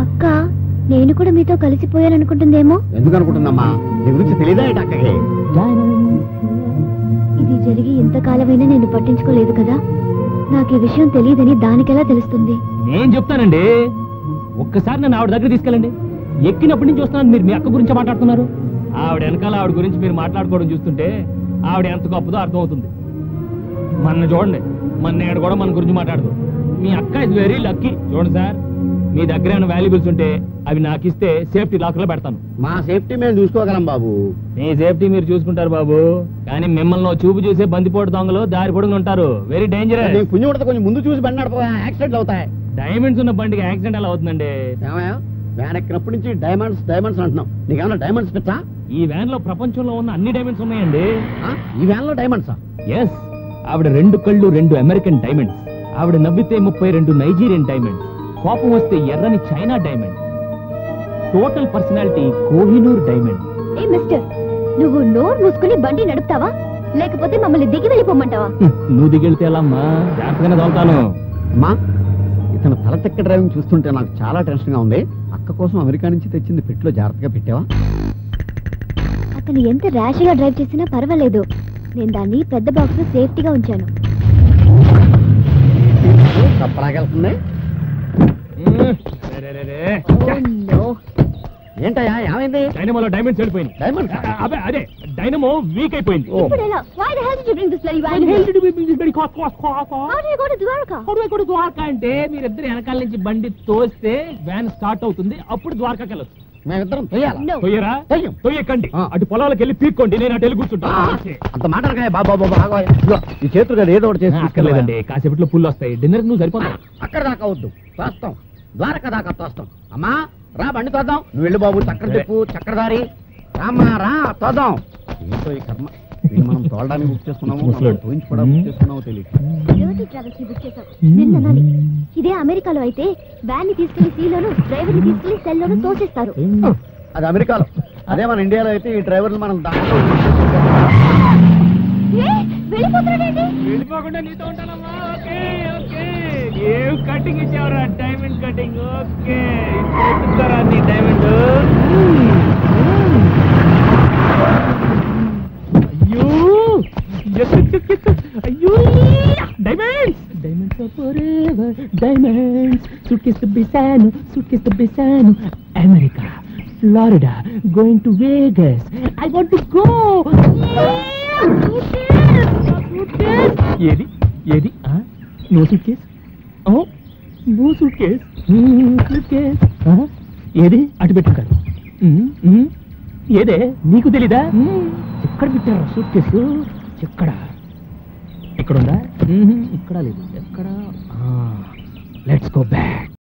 అక్క నేను కూడా మీతో కలిసిపోయాననుకుంటుందేమో. ఎందుకు అనుకుంటుందమ్మా? నీ గురించి తెలియదా అక్కకి? ఇది జరిగి ఎంతకాలమైనా నేను పట్టించుకోలేదు కదా. నాకు ఈ విషయం తెలియదని దానికెలా తెలుస్తుంది? నేను చెప్తానండి. ఒక్కసారి నన్ను ఆవిడ దగ్గర తీసుకెళ్ళండి. ఎక్కినప్పటి నుంచి చూస్తున్నాను మీరు మీ అక్క గురించి మాట్లాడుతున్నారు. ఆవిడ వెనకాల ఆవిడ గురించి మీరు మాట్లాడుకోవడం చూస్తుంటే ఆవిడ ఎంత గొప్పదో అర్థమవుతుంది. మన చూడండి, మన నేడు కూడా మన గురించి మాట్లాడదు. మీ అక్క ఇస్ వెరీ లక్కీ. చూడండి సార్, మీ దగ్గర ఏమైనా వాల్యుబుల్స్ ఉంటే అవి నాకు ఇస్తే సేఫ్టీ లాకర్లో పెడతాను. మా సేఫ్టీ మేము చూసుకోగలం బాబు. మీ సేఫ్టీ మీరు చూసుకుంటారు బాబు, కానీ మిమ్మల్ని చూపు చూసే బందిపోటు దొంగలు దారి పొడుగులు ఉంటారు. Very dangerous. పుణ్యం ఉండదు, కొంచెం ముందు చూసి బండి నడప, యాక్సిడెంట్లు అవుతాయి. డైమండ్స్ ఉన్న బండికి యాక్సిడెంట్ ఎలా అవుతుందండి? ఏమయ్యా, వ్యాన్ ఎక్కినప్పటి నుంచి డైమండ్స్ డైమండ్స్ అంటున్నాం. నీకేమన్నా డైమండ్స్ పెట్టా? ఈ వ్యాన్ లో ప్రపంచంలో ఉన్న అన్ని డైమండ్స్ ఉన్నాయండి. ఈ వ్యాన్ లో డైమండ్సా? ఎస్. ఆవిడ 2 కళ్ళు 2 అమెరికన్ డైమండ్స్. ఆవిడ నవ్వితే 32 నైజీరియన్ డైమండ్స్. కోపం వస్తే ఎర్రని China diamond. Total personality Kohinoor diamond. ఏ మిస్టర్, నువ్వు నోరు మూసుకుని బండి నడుపుతావా లేకపోతే మమ్మల్ని దిగి వెళ్ళిపోమంటావా? నువ్వు దిగెళ్తే ఎలా అమ్మా? జాగ్రత్తగానే తోలుతాను. అమ్మా, ఇతను తల తెక్క డ్రైవింగ్ చూస్తుంటే నాకు చాలా టెన్షన్ గా ఉంది. అక్క కోసం అమెరికా నుంచి తెచ్చింది పెట్టులో జాగ్రత్తగా పెట్టావా? అతను ఎంత ర్యాష్ గా డ్రైవ్ చేసినా పర్వాలేదు. నేను దాన్ని పెద్ద బాక్స్ లో సేఫ్టీగా ఉంచాను. తప్పలాగెళ్తుంది. ఏంటయ్యా, ఏమైంది? డైనమోలో డైమండ్స్ వెళ్ళిపోయింది. డైమండ్స్? అదే డైనమో వీక్ అయిపోయింది. ఇప్పుడు ఎలా? Why the hell did you bring this bloody van here? How do you go to Dwarka? అంటే మీరిద్దరు వెనకాల నుంచి బండి తోస్తే వ్యాన్ స్టార్ట్ అవుతుంది. అప్పుడు ద్వారకాకి వెళ్ళొచ్చు. మేమిద్దరం తొయ్యాలా? No. తొయ్యరా? తొయ్యకండి. అటు పొలాలకు వెళ్ళి పీక్కోండి, నేను అటు వెళ్ళి కూర్చుంటా. అంత మాట్లాడగా బాబా, ఈ చేతులు కదా ఏదో ఒకటి చేసి అక్కర్లేదండి, కాసేపట్లో పుల్లు వస్తాయి. డిన్నర్ నువ్వు సరిపోతావు. అక్కడ దాకా వద్దు, తోస్తాం. ద్వారకా దాకా తోస్తాం. అమ్మా రా, బండి తోద్దాం. నువ్వు వెళ్ళు బాబు, చక్కెర చెప్పు, చక్కెరదారి రామ్మా, రా తోద్దాం. ఏంటో ఈ కర్మ, మనం తోలడానికి బుక్ చేసుకున్నాము, తోయించి కూడా బుక్ చేసుకున్నాము తెలియదు. Dirty travels ని బుక్ చేశాం. నిన్న అనాలి. ఇదే అమెరికాలో అయితే వ్యాన్ ని తీసుకెళ్లి సీలోను, డ్రైవర్ ని తీసుకెళ్లి సెల్లోను తోసేస్తారు. అది అమెరికాలో. అదే మన ఇండియాలో అయితే ఈ డ్రైవర్లు మనం దాంట్లో వెళ్ళిపోతున్నాడేంటి? వెళ్ళిపోకుండా నీతో ఉంటానమ్మా. Okay okay. ఏం కటింగ్ ఇచ్చావురా? Diamond cutting. ఓకే, ఇస్తారా నీ డైమండ్? అయ్యో అయ్యో, diamonds diamonds are forever. Diamonds. Suitcase బిసాను America, Florida, going to Vegas. I want to go. ఏది ఏది? No suitcase. No suitcase. ఏది? అటు పెట్టుకారు. ఏదే, నీకు తెలీదా? ఎక్కడ పెట్టారు సూట్ కేసు? ఎక్కడుందా? ఇక్కడ లేదు. ఎక్కడ? Let's go back.